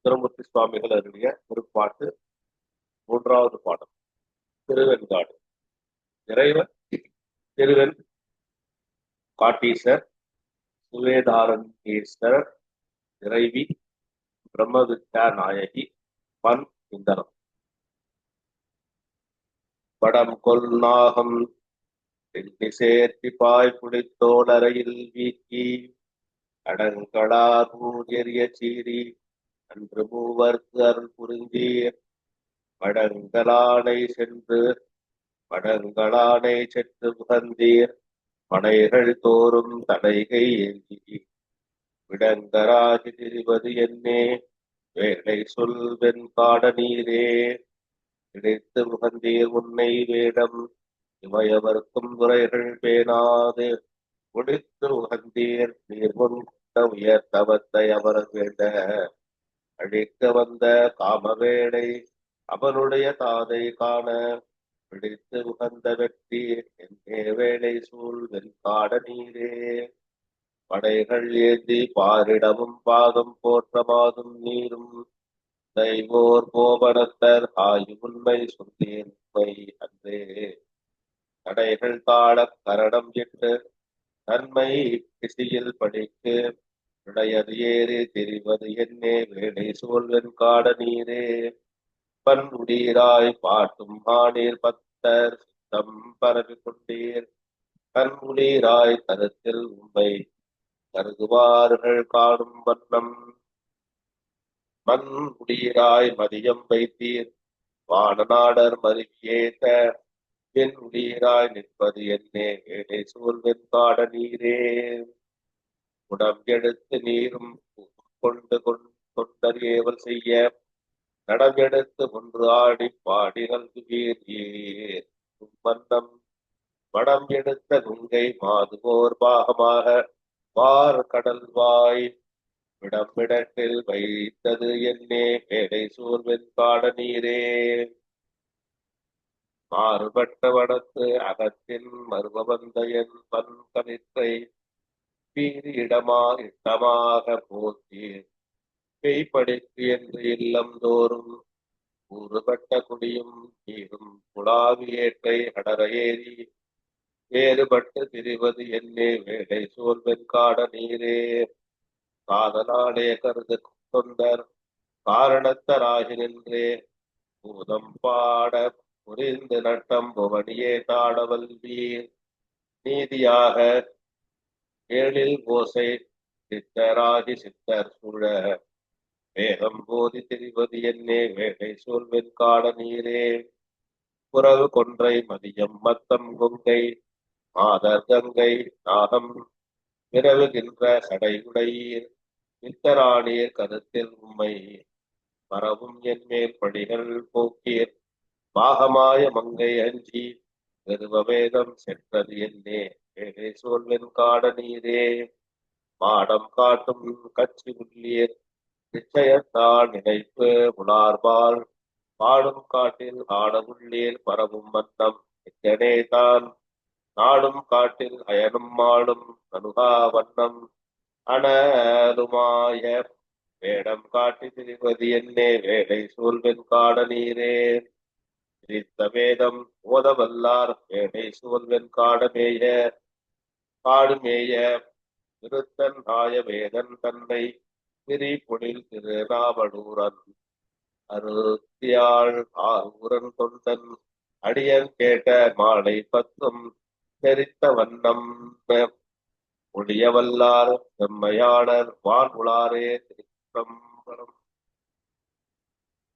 சுந்தரமூர்த்தி சுவாமிகள் அருளிய திருப்பாட்டு. மூன்றாவது பாடம். திருவெண்காடு. இறைவன் திருவெண் காட்டீசர், சுவேதாரண்யேஸ்வரர், இறைவி பிரம்மவித்யா நாயகி, பன் இந்தனம். படம் கொல் நாகம் சேர்த்தி பாய் புடித்தோடரையில் வீக்கி அடங்களார் எரிய சீரி அன்று மூவர்க்கு அருள் புரிஞ்சீர். படங்களானை சென்று புகந்தீர். பனைகள் தோறும் தலைகை ஏந்தி விடங்கராகி திரிவது என்னே வேலை சொல் வெண்காட நீரே. கிடைத்து முகந்தீர் உன்னை வேடம் இவையவர்க்கும் துறைகள் பேணாது முடித்து உகந்தீர். நீர் முன் உயர் தவத்தை அவர் வேண்ட அழிக்க வந்த காமவேளை அவனுடைய தாதை காண பிடித்து உகந்த வெற்றி என்னே வேளை சூழ் வெண்காட நீரே. படைகள் ஏந்தி பாரிடமும் பாகம் போற்றமாதும் நீரும் தெய்வோர் கோபனத்தர் ஆயு உண்மை சொன்னேன் உண்மை அன்றே. தடைகள் தாழ கரணம் என்று நன்மை பிசியில் படிக்கு இடையது ஏறி தெரிவது என்னே வேலை சூழ்வென் காட நீரே. பன்முடீராய் பாட்டும் ஆனீர் பத்தர் சித்தம் பரவி கொண்டீர். கண்முடீராய் கருத்தில் உண்மை கருதுவார்கள் காணும் வண்ணம் மண்முடீராய் மதியம் வைத்தீர். வானநாடர் மருவியேத்த என் உடீராய் நிற்பது என்னே வேலை சூழ்வென் காட நீரே. உடம் எடுத்து நீரும் கொண்டு கொண்டர் ஏவல் செய்ய நடம் எடுத்து ஒன்று ஆடி பாடி நல்குவீர் ஏர் வண்ணம். வடம் எடுத்த குங்கை மாதுவோர் பாகமாக வார் கடல்வாய் விடமிடத்தில் வைத்தது என்னே வேலை சூழ்வென் காட நீரே. மாறுபட்ட வடத்து அகத்தின் மருவந்த என் பன் கணித்தை பீரி இடமாக போத்தீர். பெய்படிக்கு என்று இல்லம் தோறும் ஊறுபட்ட குடியும் நீரும் குழாவி ஏற்றை அடர ஏறி வேறுபட்டு திரிவது என்னே வேலை சோல்வென் காட நீரே. காதலாலே கருது தொண்டர் காரணத்தராகி நின்றே பூதம் பாட புரிந்து நட்டம் புவனியே தாடவல்வீர். நீதியாக ஏழில் ஓசை சித்தராகி சித்தர் சூழ வேகம் போதி திரிவது என்னே வேலை சூழ்வென் காட நீரே. புறவு கொன்றை மதியம் மத்தம் கொங்கை மாதர் கங்கை நாகம் விரவுகின்ற சடையுடையீர். மித்தராணியர் கருத்தில் உம்மை மரவும் என் மேல் படிகள் போக்கீர். பாகமாய மங்கை அஞ்சி வெறுவ வேதம் சென்றது என்னே வேலை சூழ்வென் காட நீரே. மாடம் காட்டும் கட்சி உள்ளீர் நிச்சயத்தால் நினைப்பு உணார்பால் பாடும் காட்டில் ஆட உள்ளீர் பரவும் வண்ணம் எத்தனே தான். நாடும் காட்டில் அயனும் மாடும் நனுகா வண்ணம் அனலுமாய வேடம் காட்டி திரிவது என்னே வேலை சூழ்வென் காட நீரே. திரித்த வேதம் ஓதவல்லார் வேலை சூழ்வென் காடுமேய விருத்தன் ஆய வேதன் தன்னை திரி பொழில் திருநாவடூரன் அருத்தியாள் ஆரூரன் தொண்டன் அடியன் கேட்ட மாலை பத்தும் தெரித்த வண்ணம் ஒழியவல்லார் செம்மையாளர் வான் உளாரே. திருச்சிற்றம்பலம்.